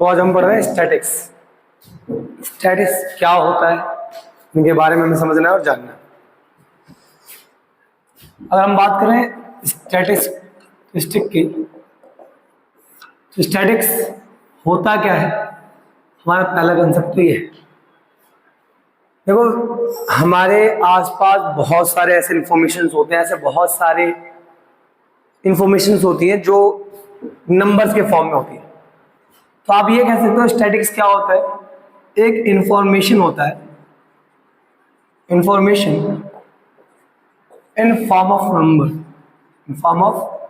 तो आज हम पढ़ रहे हैं स्टैटिक्स। स्टैटिक्स क्या होता है, इनके बारे में हमें समझना है और जानना है। अगर हम बात करें स्टैटिस्टिक की, तो स्टैटिक्स होता क्या है, हमारा पहला कंसेप्ट तो ये है। देखो, हमारे आसपास बहुत सारे ऐसे इंफॉर्मेशंस होते हैं, ऐसे बहुत सारे इंफॉर्मेशंस होती हैं जो नंबर्स के फॉर्म में होती है। तो आप ये कह सकते हो स्टैटिक्स क्या होता है, एक इंफॉर्मेशन होता है, information in form of number, in form of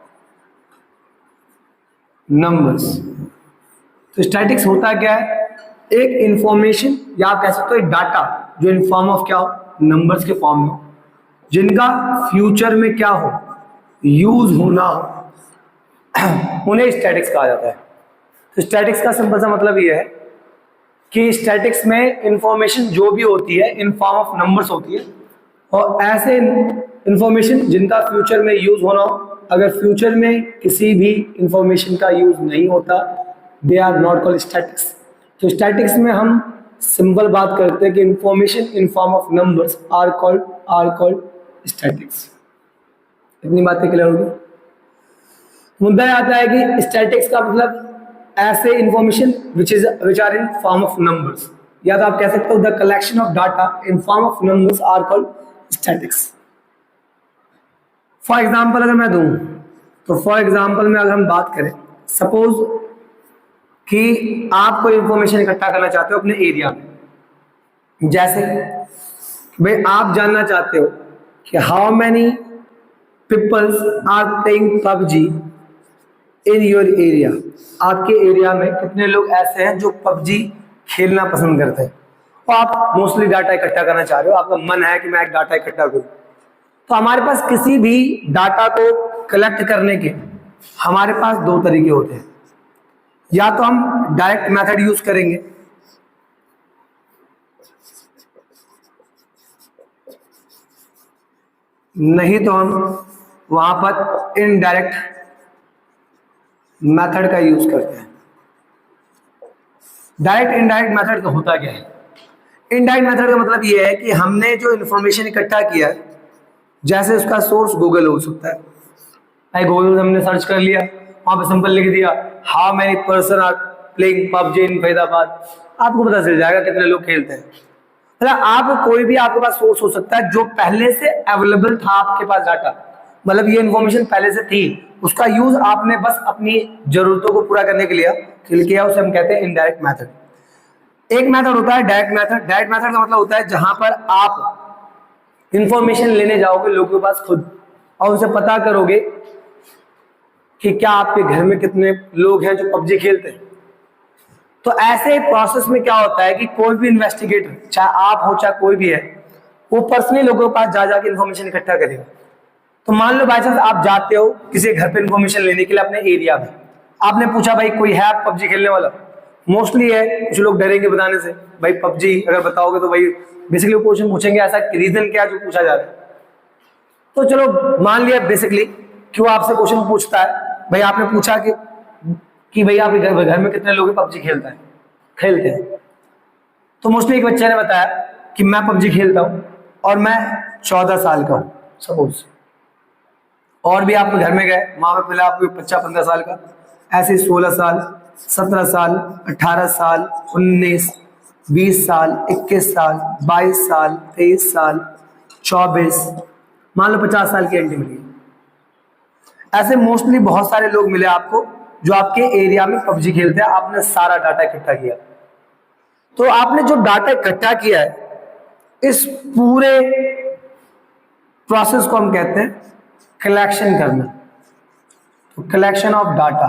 numbers. तो स्टैटिक्स होता क्या है, एक इंफॉर्मेशन या आप कह सकते हो एक डाटा जो इन फॉर्म ऑफ क्या हो, नंबर्स के फॉर्म में हो, जिनका फ्यूचर में क्या हो, यूज होना हो, उन्हें स्टैटिक्स कहा जाता है। तो स्टैटिक्स का सिंपल सा मतलब ये है कि स्टैटिक्स में इंफॉर्मेशन जो भी होती है इन फॉर्म ऑफ नंबर्स होती है, और ऐसे इंफॉर्मेशन जिनका फ्यूचर में यूज होना हो, अगर फ्यूचर में किसी भी इंफॉर्मेशन का यूज नहीं होता, they are not called statics. तो स्टैटिक्स में हम सिंपल बात करते हैं कि information in form of numbers are called statics. इतनी बातें क्लियर होगी। मुद्दा आता है कि स्टैटिक्स का मतलब ऐसे information which are in form of numbers, या तो आप कह सकते हो the collection of data in form of numbers are called statics. For example अगर मैं दूं, तो फॉर एग्जाम्पल में अगर हम बात करें, सपोज कि आप कोई इंफॉर्मेशन इकट्ठा करना चाहते हो अपने एरिया में, जैसे भाई आप जानना चाहते हो कि how many peoples are playing PUBG in your area. आपके एरिया में कितने लोग ऐसे हैं जो पबजी खेलना पसंद करते हैं, और आप मोस्टली डाटा इकट्ठा करना चाह रहे हो, आपका मन है कि मैं एक डाटा इकट्ठा करूं। तो हमारे पास किसी भी डाटा को कलेक्ट करने के हमारे पास दो तरीके होते हैं, या तो हम डायरेक्ट मेथड यूज करेंगे, नहीं तो हम वहां पर इनडायरेक्ट मेथड का यूज करते हैं। डायरेक्ट इनडायरेक्ट मेथड का होता क्या है, इनडायरेक्ट मेथड का मतलब ये है कि हमने जो इंफॉर्मेशन इकट्ठा किया है, जैसे उसका सोर्स गूगल हो सकता है, भाई गूगल से हमने सर्च कर लिया, वहां पे सिंपल लिख दिया how many person are playing PUBG in Faridabad, आपको पता चल जाएगा कितने लोग खेलते हैं। मतलब आप कोई भी आपके पास सोर्स हो सकता है जो पहले से अवेलेबल था आपके पास डाटा, मतलब ये इन्फॉर्मेशन पहले से थी, उसका यूज आपने बस अपनी जरूरतों को पूरा करने के लिए किया, उसे हम कहते हैं इनडायरेक्ट मेथड। एक मेथड होता है डायरेक्ट मेथड। डायरेक्ट मेथड का मतलब होता है जहां पर आप इंफॉर्मेशन लेने जाओगे लोगों के पास खुद, और उनसे पता करोगे कि क्या आपके घर में कितने लोग हैं जो पबजी खेलते हैं। तो ऐसे प्रोसेस में क्या होता है कि कोई भी इन्वेस्टिगेटर, चाहे आप हो चाहे कोई भी है, वो पर्सनली लोगों के पास जा जाके इन्फॉर्मेशन इकट्ठा करेगा। तो मान लो बाई चांस आप जाते हो किसी घर पे इन्फॉर्मेशन लेने के लिए अपने एरिया में, आपने पूछा भाई कोई है आप पबजी खेलने वाला, मोस्टली है, कुछ लोग डरेंगे बताने से, भाई पबजी अगर बताओगे तो भाई बेसिकली वो क्वेश्चन पूछेंगे ऐसा रीजन क्या जो पूछा जा रहा है। तो चलो मान लिया बेसिकली क्यों आपसे क्वेश्चन पूछता है, भाई आपने पूछा कि भाई आपके घर में कितने लोग पबजी खेलते हैं। तो मोस्टली एक बच्चे ने बताया कि मैं पबजी खेलता हूं और मैं 14 साल का हूं सपोज, और भी आप घर में गए, वहां पे पहले आपको बच्चा 15 साल का, ऐसे 16 साल, 17 साल, 18 साल, 19, 20 साल, 21 साल, 22 साल, 23 साल, 24, मान लो 50 साल की एंट्री मिली। ऐसे मोस्टली बहुत सारे लोग मिले आपको जो आपके एरिया में पबजी खेलते हैं। आपने सारा डाटा इकट्ठा किया, तो आपने जो डाटा इकट्ठा किया है, इस पूरे प्रोसेस को हम कहते हैं कलेक्शन करना। तो कलेक्शन ऑफ डाटा,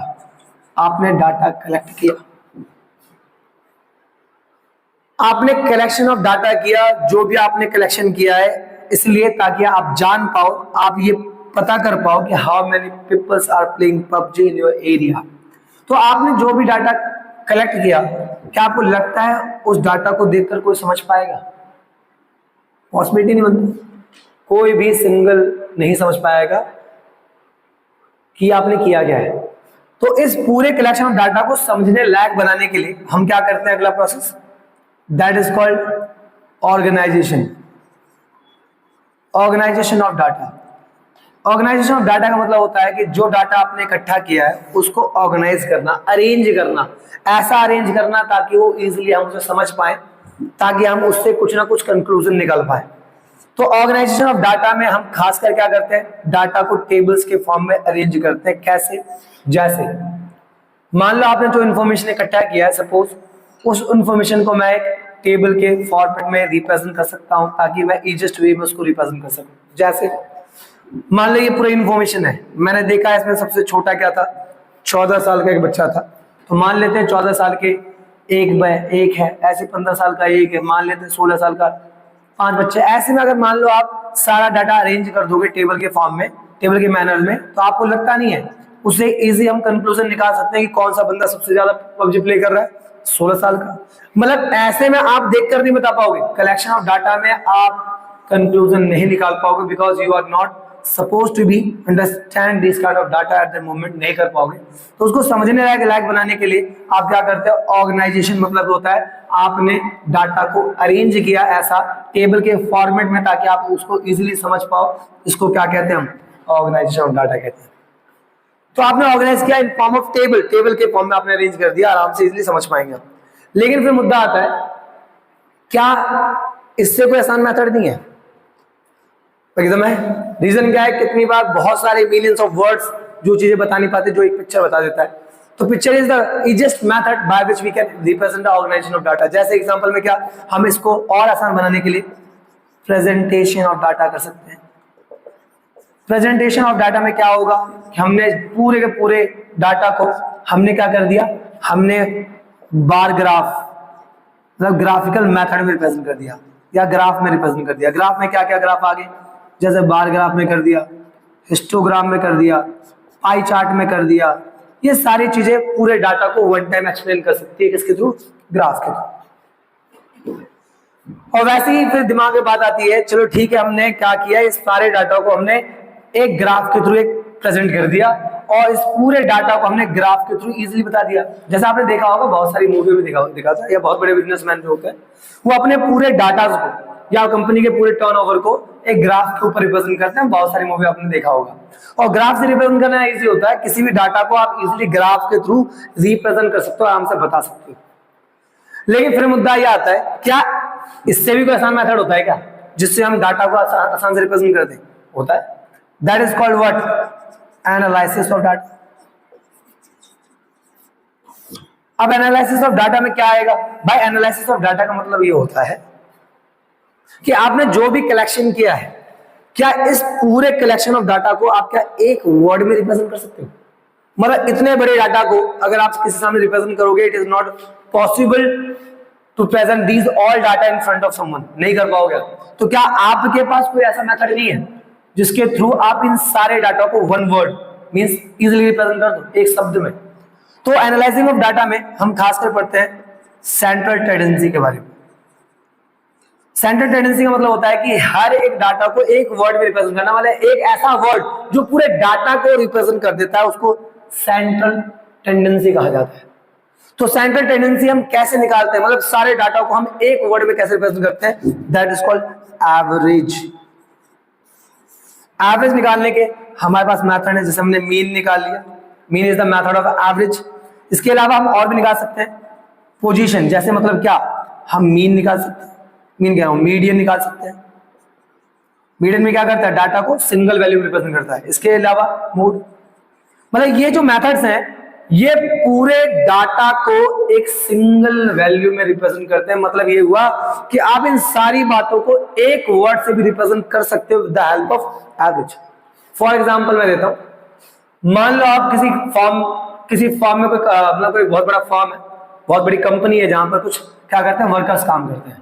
आपने डाटा कलेक्ट किया, आपने कलेक्शन ऑफ डाटा किया, जो भी आपने कलेक्शन किया है इसलिए ताकि आप जान पाओ, आप ये पता कर पाओ कि how many peoples are playing PUBG in your area. तो आपने जो भी डाटा कलेक्ट किया, क्या आपको लगता है उस डाटा को देखकर कोई समझ पाएगा? पॉसिबिलिटी नहीं बनती, कोई भी सिंगल नहीं समझ पाएगा कि आपने किया क्या है। तो इस पूरे कलेक्शन ऑफ डाटा को समझने लायक बनाने के लिए हम क्या करते हैं, अगला process, that is called organization. Organization of data. Organization of data का मतलब होता है कि जो डाटा आपने इकट्ठा किया है उसको ऑर्गेनाइज करना, अरेंज करना, ऐसा अरेंज करना ताकि वो इजीली हम उसे समझ पाए, ताकि हम उससे कुछ ना कुछ कंक्लूजन निकाल पाए। तो ऑर्गेनाइजेशन ऑफ डाटा में हम खासकर क्या करते हैं, डाटा को टेबल्स के फॉर्म में अरेंज करते हैं। कैसे? जैसे मान लो आपने जो इन्फॉर्मेशन इकट्ठा किया है, सपोज उस इन्फॉर्मेशन को मैं एक टेबल के फॉर्मेट में रिप्रेजेंट कर सकता हूं ताकि मैं इजीएस्ट वे में उसको रिप्रेजेंट कर सकूं। जैसे मान लो ये पूरी इन्फॉर्मेशन है, मैंने देखा इसमें सबसे छोटा क्या था, 14 साल का एक बच्चा था। तो मान लेते हैं 14 साल के एक है, ऐसे 15 साल का एक है, मान लेते हैं 16 साल का 5 बच्चे। ऐसे में अगर मान लो आप सारा डाटा अरेंज कर दोगे टेबल के फॉर्म में, टेबल के मैनर में, तो आपको लगता नहीं है, उससे इजी हम कंक्लूजन निकाल सकते हैं कि कौन सा बंदा सबसे ज्यादा पबजी प्ले कर रहा है, 16 साल का। मतलब ऐसे में आप देखकर नहीं बता पाओगे, कलेक्शन ऑफ डाटा में आप कंक्लूजन नहीं निकाल पाओगे, because you are not suppose to be understand this kind of data at the moment, नहीं कर पाओगे। तो उसको समझने लायक बनाने के लिए आप क्या करते हो, ऑर्गेनाइजेशन मतलब होता है आपने डाटा को अरेंज किया ऐसा टेबल के फॉर्मेट में ताकि आप उसको इजीली समझ पाओ। इसको क्या कहते हैं हम, ऑर्गेनाइजेशन ऑफ डाटा कहते हैं। तो आपने ऑर्गेनाइज किया इन फॉर्म ऑफ टेबल, टेबल के फॉर्म में आपने अरेंज कर दिया, आराम से इजीली समझ पाएंगे। लेकिन फिर मुद्दा आता है, क्या इससे कोई आसान मेथड नहीं है? एकदम है। रीजन क्या है, कितनी बार बहुत सारे मिलियंस ऑफ वर्ड्स जो चीजें बता नहीं पाते, जो एक पिक्चर बता देता है। तो picture is the easiest method by which we can represent the organization of data. जैसे एग्जांपल में क्या, हम इसको और आसान बनाने के लिए प्रेजेंटेशन ऑफ डाटा कर सकते हैं। प्रेजेंटेशन ऑफ डाटा में क्या होगा कि हमने पूरे के पूरे डाटा को हमने क्या कर दिया, हमने बार ग्राफ मतलब ग्राफिकल मेथड में रिप्रेजेंट कर दिया या ग्राफ में रिप्रेजेंट कर दिया। ग्राफ में क्या क्या ग्राफ आगे, जैसे बार ग्राफ में कर दिया, हिस्टोग्राम में कर दिया, पाई चार्ट में कर दिया। ये सारी चीजें पूरे डाटा को वन टाइम एक्सप्लेन कर सकती है, किसके थ्रू, ग्राफ के थ्रू। और वैसे ही फिर दिमाग में बात आती है, चलो ठीक है, हमने क्या किया, इस सारे डाटा को हमने एक ग्राफ के थ्रू एक प्रेजेंट कर दिया और इस पूरे डाटा को हमने ग्राफ के थ्रू इजीली बता दिया। जैसे आपने देखा होगा, बहुत सारी मूवी में देखा था, या बहुत बड़े बिजनेसमैन जो होते हैं वो अपने पूरे डाटा को या कंपनी के पूरे टर्नओवर को एक ग्राफ के ऊपर रिप्रेजेंट करते हैं। बहुत सारी मूवी आपने देखा होगा। और ग्राफ से रिप्रेजेंट करना इजी होता है, किसी भी डाटा को आप इजीली ग्राफ के थ्रू रिप्रेजेंट कर सकते हो, आराम से बता सकते हो। लेकिन फिर मुद्दा यह आता है, क्या इससे भी कोई आसान मेथड होता है क्या, जिससे हम डाटा को आसान से रिप्रेजेंट कर दें? होता है। That is called what, analysis of data. अब एनालिसिस ऑफ डाटा में क्या आएगा भाई, एनालिसिस ऑफ डाटा का मतलब ये होता है कि आपने जो भी कलेक्शन किया है, क्या इस पूरे कलेक्शन ऑफ डाटा को आप क्या एक वर्ड में रिप्रेजेंट कर सकते हो? मतलब इतने बड़े डाटा को अगर आप किसी सामने रिप्रेजेंट करोगे, it is not possible to present these all data in front of someone, नहीं कर पाओगे। तो क्या आपके पास कोई ऐसा मेथड नहीं है जिसके थ्रू आप इन सारे डाटा को one word means easily represent कर दो, एक शब्द में? तो एनालाइजिंग ऑफ डाटा में हम खासकर पढ़ते हैं सेंट्रल टेंडेंसी के बारे में। सेंट्रल टेंडेंसी का मतलब होता है कि हर एक डाटा को एक वर्ड में रिप्रेजेंट करना, वाला एक ऐसा वर्ड जो पूरे डाटा को रिप्रेजेंट कर देता है, उसको सेंट्रल टेंडेंसी कहा जाता है। तो सेंट्रल टेंडेंसी हम कैसे निकालते हैं, मतलब सारे डाटा को हम एक वर्ड में कैसे रिप्रेजेंट करते हैं? That is called average. Average निकालने के हमारे पास मेथड है, जैसे हमने मीन निकाल लिया, mean is the method of average. इसके अलावा हम और भी निकाल सकते हैं पोजीशन, जैसे मतलब क्या, हम मीन निकाल सकते हैं, मीन कह रहा हूं, मीडियन निकाल सकते हैं। मीडियन में क्या करता है, डाटा को सिंगल वैल्यू रिप्रेजेंट करता है। इसके अलावा मोड, मतलब ये जो मेथड्स हैं ये पूरे डाटा को एक सिंगल वैल्यू में रिप्रेजेंट करते हैं। मतलब ये हुआ कि आप इन सारी बातों को एक वर्ड से भी रिप्रेजेंट कर सकते हो with the help of average. For example मैं देता हूं, मान लो आप किसी फॉर्म में कोई मतलब कोई बहुत बड़ा फॉर्म है, बहुत बड़ी कंपनी है जहां पर कुछ क्या करते हैं, वर्कर्स काम करते हैं।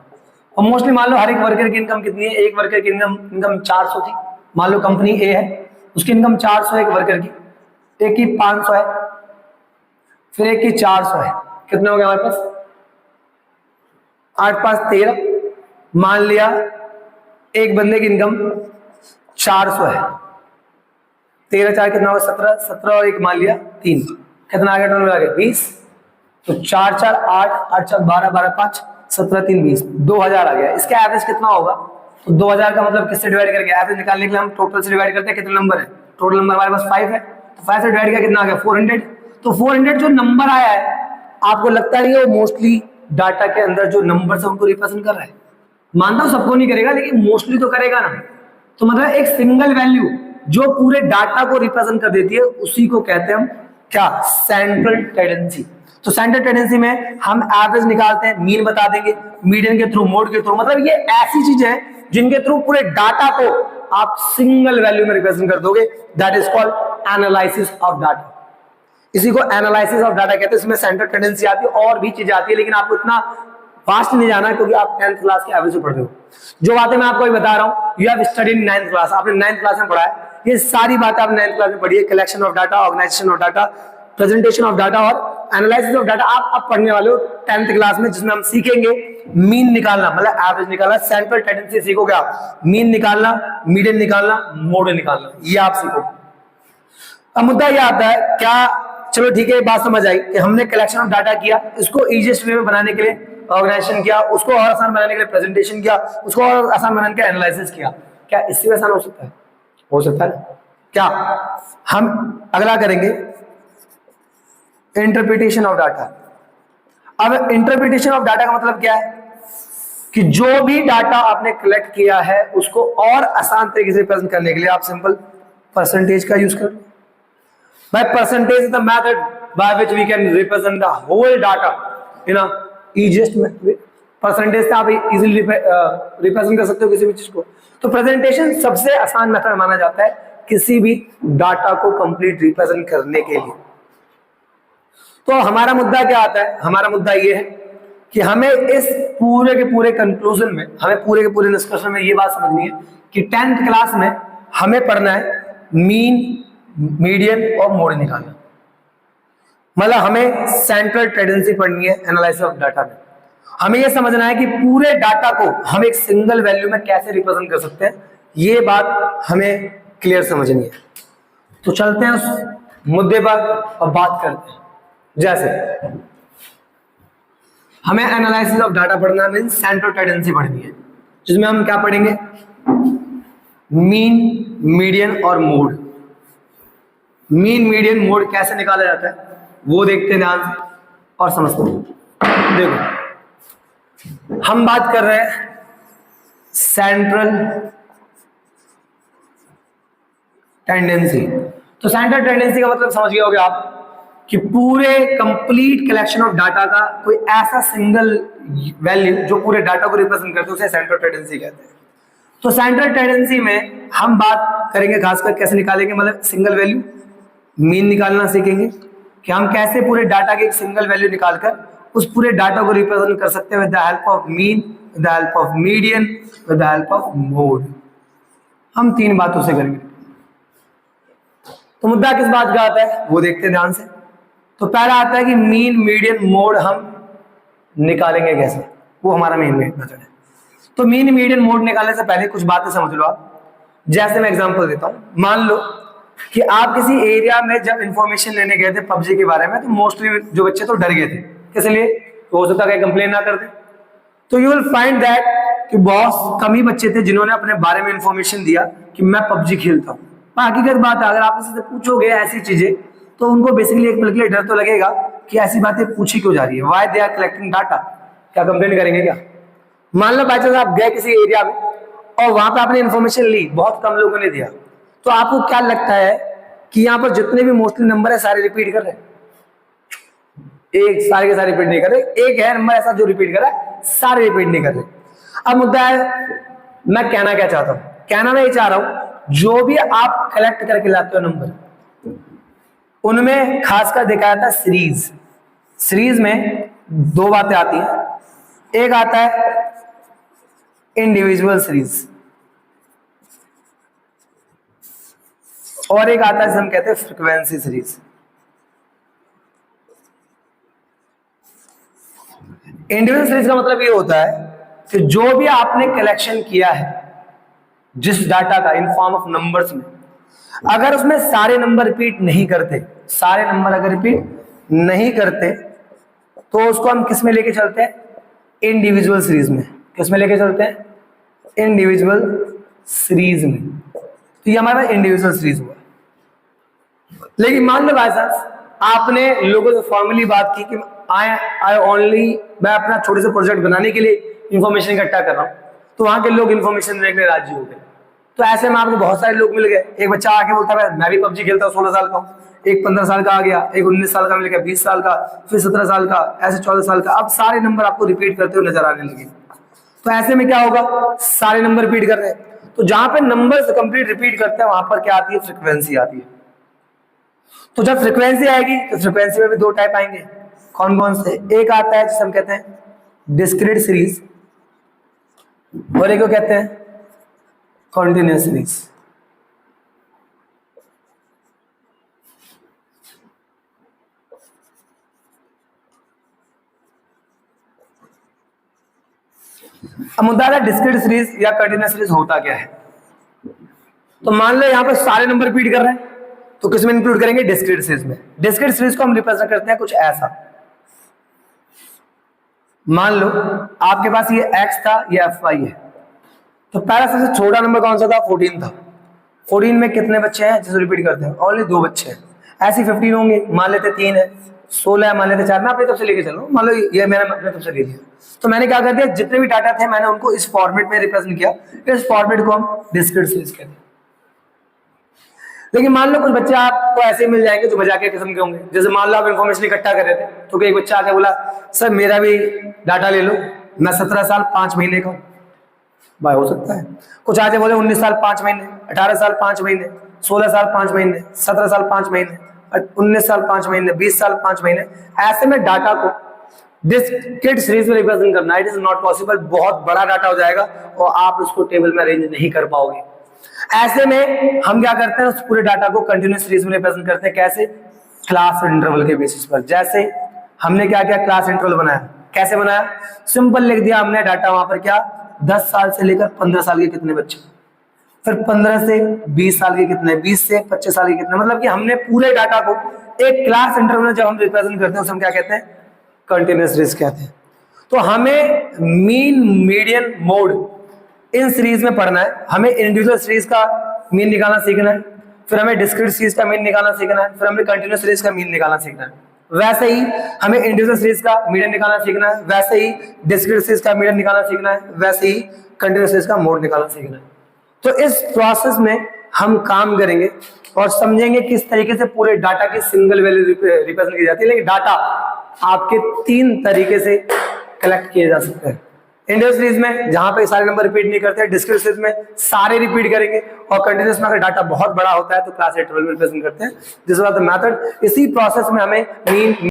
और मोस्टली मान लो हर एक वर्कर की इनकम कितनी है, एक वर्कर की इनकम 400 थी। मान लो कंपनी ए है, उसकी इनकम 400 है एक वर्कर की, एक की 500 है, फिर एक की 400 है। कितने हो गए हमारे पास, 8 5 13। मान लिया एक बंदे की इनकम 400 है, 13 4 कितना होगा, 17 17 और एक मान लिया 3, कितना आ गया टोटल मिला के 20, तो 4 4 8, 8 4 12, 12 5 17 3 20, 2000 आ गया। इसका एवरेज कितना होगा? तो 2000 का मतलब किससे डिवाइड करके एवरेज निकालने के लिए हम टोटल से डिवाइड करते हैं। कितने नंबर है? टोटल नंबर हमारे पास 5 है, तो 5 से डिवाइड किया कितना आ गया? 400। तो 400 जो नंबर आया है, आपको लगता है वो मोस्टली डाटा के अंदर जो नंबर है उनको रिप्रेजेंट कर रहा है? मानता हूं सबको नहीं करेगा, लेकिन मोस्टली तो करेगा ना। तो मतलब एक सिंगल वैल्यू जो पूरे डाटा को रिप्रेजेंट कर देती है, उसी को कहते हैं हम क्या? Central tendency. तो सेंट्रल टेंडेंसी में हम एवरेज निकालते हैं, मीन बता देंगे, मीडियन के थ्रू, मोड के थ्रू। मतलब ये ऐसी चीजें हैं जिनके थ्रू पूरे डाटा को आप सिंगल वैल्यू में रिप्रेजेंट कर दोगे। That is called analysis of data. इसी को एनालिसिस ऑफ डाटा कहते हैं। इसमें सेंट्रल टेंडेंसी आती है, और भी चीजें आती है, लेकिन आपको इतना फास्ट नहीं जाना क्योंकि आप 10th क्लास के एवरेज से पढ़ते हो। जो बातें मैं आपको बता रहा हूं, you have studied in 9th class, आपने 9th क्लास में पढ़ा है। ये सारी बातें आपने 9th क्लास में पढ़ी है। Collection of data, organization of data, presentation of data और एनालिसिस ऑफ डाटा आप अब पढ़ने वाले हो 10th क्लास में, जिसमें हम सीखेंगे मीन निकालना, मतलब एवरेज निकालना। सेंट्रल टेंडेंसी सीखोगे आप, मीन निकालना, मीडियन निकालना, मोड निकालना, ये आप सीखोगे। अब मुद्दा ये आता है क्या, चलो ठीक है, बात समझ आई कि हमने कलेक्शन ऑफ डाटा किया, इसको इजीएस्ट वे में बनाने के लिए ऑर्गेनाइजेशन किया, उसको और आसान बनाने के लिए प्रेजेंटेशन किया, उसको और आसान बनाने के लिए एनालिसिस किया। क्या इससे आसान हो सकता है? हो सकता है। क्या हम अगला करेंगे? Interpretation of data. अब इंटरप्रिटेशन ऑफ डाटा का मतलब क्या है कि जो भी डाटा आपने कलेक्ट किया है उसको और आसान तरीके से प्रेजेंट करने के लिए आप सिंपल परसेंटेज का यूज कर। By percentage is the method by which we can represent the whole data in a easiest way. Percentage से आप इजीली रिप्रेजेंट कर सकते हो किसी भी चीज को। तो प्रेजेंटेशन सबसे आसान मेथड माना जाता है किसी भी डाटा को कंप्लीट रिप्रेजेंट करने के लिए। तो हमारा मुद्दा क्या आता है? हमारा मुद्दा ये है कि हमें इस पूरे के पूरे कंक्लूजन में, हमें पूरे के पूरे डिस्कशन में ये बात समझनी है कि 10th क्लास में हमें पढ़ना है मीन, मीडियन और मोड निकालना। मतलब हमें सेंट्रल टेंडेंसी पढ़नी है एनालिसिस ऑफ डाटा में। हमें यह समझना है कि पूरे डाटा को हम एक सिंगल वैल्यू में कैसे रिप्रेजेंट कर सकते हैं, ये बात हमें क्लियर समझनी है। तो चलते हैं उस मुद्दे पर और बात करते हैं। जैसे हमें एनालिसिस ऑफ डाटा पढ़ना है, मीन सेंट्रल टेंडेंसी पढ़नी है, जिसमें हम क्या पढ़ेंगे? मीन, मीडियन और मोड। मीन, मीडियन, मोड कैसे निकाला जाता है वो देखते हैं ध्यान से और समझते हैं। देखो, हम बात कर रहे हैं सेंट्रल टेंडेंसी। तो सेंट्रल टेंडेंसी का मतलब समझ गए होगे आप कि पूरे कंप्लीट कलेक्शन ऑफ डाटा का कोई ऐसा सिंगल वैल्यू जो पूरे डाटा को रिप्रेजेंट करते हैं उसे सेंट्रल टेंडेंसी कहते हैं। तो सेंट्रल टेंडेंसी में हम बात करेंगे खासकर कैसे निकालेंगे, मतलब सिंगल वैल्यू मीन निकालना सीखेंगे कि हम कैसे पूरे डाटा के एक सिंगल वैल्यू निकालकर उस पूरे डाटा को रिप्रेजेंट कर सकते हैं with the help of mean, with the help of median, with the help of mode. हम 3 बातों से करेंगे। तो मुद्दा किस बात का आता है वो देखते हैं ध्यान से। तो पहला आता है कि मीन, मीडियन, मोड हम निकालेंगे कैसे, वो हमारा मेन मेथड है। तो मीन, मीडियन, मोड निकालने से पहले कुछ बातें समझ लो आप। जैसे मैं एग्जांपल देता हूं, मान लो कि आप किसी एरिया में जब इंफॉर्मेशन लेने गए थे पबजी के बारे में, तो मोस्टली जो बच्चे तो डर गए थे। किस लिए? तो हो सकता है कंप्लेन ना कर दे। तो यू विल फाइंड दैट कि बहुत कम ही बच्चे थे जिन्होंने अपने बारे में इंफॉर्मेशन दिया कि मैं पबजी खेलता हूँ। हकीकत बात है, अगर आप किसी से पूछोगे ऐसी चीजें तो उनको बेसिकली एक पल के लिए डर तो लगेगा कि ऐसी बातें पूछी क्यों जा रही है, why they are collecting data. क्या कंप्लेन करेंगे क्या? मान लो बाई चांस आप गए किसी एरिया में और वहां पे आपने इंफॉर्मेशन ली, बहुत कम लोगों ने दिया, तो आपको क्या लगता है कि यहाँ पर जितने भी मोस्टली नंबर है सारे रिपीट कर रहे हैं? एक सारे के सारे रिपीट नहीं कर रहे, एक है नंबर ऐसा जो रिपीट कर रहा है, सारे रिपीट नहीं कर रहे। अब मुद्दा है, मैं कहना क्या चाहता हूं? कहना मैं ये चाह रहा हूं जो भी आप कलेक्ट करके लाते हो नंबर, उनमें खासकर देखा जाता है सीरीज। सीरीज में 2 बातें आती हैं। एक आता है इंडिविजुअल सीरीज और एक आता है जिसे हम कहते हैं फ्रीक्वेंसी सीरीज। इंडिविजुअल सीरीज का मतलब ये होता है कि जो भी आपने कलेक्शन किया है जिस डाटा का इन फॉर्म ऑफ नंबर्स में, अगर उसमें सारे नंबर रिपीट नहीं करते, सारे नंबर अगर रिपीट नहीं करते तो उसको हम किस में लेके चलते हैं, इंडिविजुअल सीरीज में। किस में लेके चलते हैं, इंडिविजुअल सीरीज में। तो ये हमारा इंडिविजुअल सीरीज हुआ। लेकिन मान लो भाई साहब आपने लोगों से फॉर्मली बात की कि आई ओनली, मैं अपना छोटे से प्रोजेक्ट बनाने के लिए इंफॉर्मेशन इकट्ठा कर रहा हूं, तो वहां के लोग इंफॉर्मेशन देने के लिए राजी हो गए। तो ऐसे में आपको बहुत सारे लोग मिल गए। एक बच्चा आके बोलता है मैं भी पबजी खेलता हूँ, 16 साल का हूँ। एक 15 साल का आ गया, एक 19 साल का मिल गया, 20 साल का, फिर 17 साल का, ऐसे 14 साल का। अब सारे नंबर आपको रिपीट करते हुए नजर आने लगे। तो ऐसे में क्या होगा, सारे नंबर रिपीट कर रहे हैं। तो जहां पे नंबर कंप्लीट रिपीट करते हैं वहां पर क्या आती है, फ्रीक्वेंसी आती है। तो जब फ्रीक्वेंसी आएगी तो फ्रीक्वेंसी में भी दो टाइप आएंगे। कौन कौन से, एक आता है जिसे हम कहते हैं डिस्क्रीट सीरीज, और एक को कहते हैं कॉन्टिन्यूअस सीरीज। अब मुद्दा है डिस्क्रीट सीरीज या कंटिन्यूअस सीरीज होता क्या है। तो मान लो यहां पर सारे नंबर रिपीट कर रहे हैं, तो किस में इंक्लूड करेंगे, डिस्क्रीट सीरीज में। डिस्क्रीट सीरीज को हम रिप्रेजेंट करते हैं कुछ ऐसा। मान लो आपके पास ये x था, ये fy है। तो पहला सबसे छोटा नंबर कौन सा था, 14 था। 14 में कितने बच्चे हैं जिसे रिपीट करते हैं, ओनली 2 बच्चे हैं। ऐसे 15 होंगे, मान लेते 3 है, 16 है, मान लेते 4। मैं अपनी तरफ से लेके चल रहा हूँ, मान लो ये मैंने अपनी तरफ से ले लिया। तो मैंने क्या कर दिया, जितने भी डाटा थे मैंने उनको इस फॉर्मेट में रिप्रेजेंट किया। इस फॉर्मेट को हम डिस्क्रीट सीरीज कहते हैं। लेकिन मान लो कुछ बच्चे आपको ऐसे मिल जाएंगे जो मजाक के किस्म के होंगे। जैसे मान लो आप इन्फॉर्मेशन इकट्ठा कर रहे थे, तो एक बच्चा आके बोला सर मेरा भी डाटा ले लो, मैं 17 साल 5 महीने का हूं। भाई हो सकता है। कुछ आके बोले 19 साल 5 महीने, 18 साल 5 महीने, 16 साल 5 महीने, 17 साल 5 महीने, 19 साल 5 महीने, 20 साल 5 महीने। ऐसे में डाटा को डिस्क्रीट सीरीज में रिप्रेजेंट करना इट इज नॉट पॉसिबल। बहुत बड़ा डाटा हो जाएगा और आप उसको टेबल में अरेंज नहीं कर पाओगे। ऐसे में हम क्या करते हैं, उस पूरे डाटा को कंटिन्यूअस सीरीज में रिप्रेजेंट करते हैं। कैसे, क्लास इंटरवल के बेसिस पर। जैसे हमने क्या किया, क्लास इंटरवल बनाया। कैसे बनाया, सिंपल लिख दिया हमने डाटा वहां पर क्या, 10 साल से लेकर 15 साल के कितने बच्चे, फिर 15 से 20 साल के कितने, 20 से 25 साल के कितने। मतलब कि हमने पूरे डाटा को एक क्लास इंटरवल में जब हम रिप्रेजेंट करते हैं उसे हम क्या कहते हैं, कंटिन्यूअस सीरीज कहते हैं। तो हमें mean, median, mode in series में पढ़ना है। हमें इंडिविजुअल सीरीज का मीन निकालना सीखना है, फिर हमें डिस्क्रीट सीरीज का मीन निकालना सीखना है, फिर हमें कंटिन्यूअस सीरीज का मीन निकालना सीखना है। वैसे ही हमें इंडिविजुअल सीरीज का मीडियन निकालना सीखना है, वैसे ही डिस्क्रीट सीरीज का मीडियन निकालना सीखना है, वैसे ही कंटिन्यूअस सीरीज का मोड निकालना सीखना है। तो इस प्रोसेस में हम काम करेंगे और समझेंगे किस तरीके से पूरे डाटा की सिंगल वैल्यू रिप्रेजेंट की जाती है। लेकिन डाटा आपके 3 तरीके से कलेक्ट किए जा सकते हैं। इंडिविजुअल सीरीज में जहां पे सारे नंबर रिपीट नहीं करते, डिस्क्रीट सीरीज में सारे रिपीट करेंगे, और कंटिन्यूअस में अगर डाटा बहुत बड़ा होता है तो क्लास इंटरवल में रिप्रेजेंट करते हैं। This was the method. इसी प्रोसेस में हमें मीन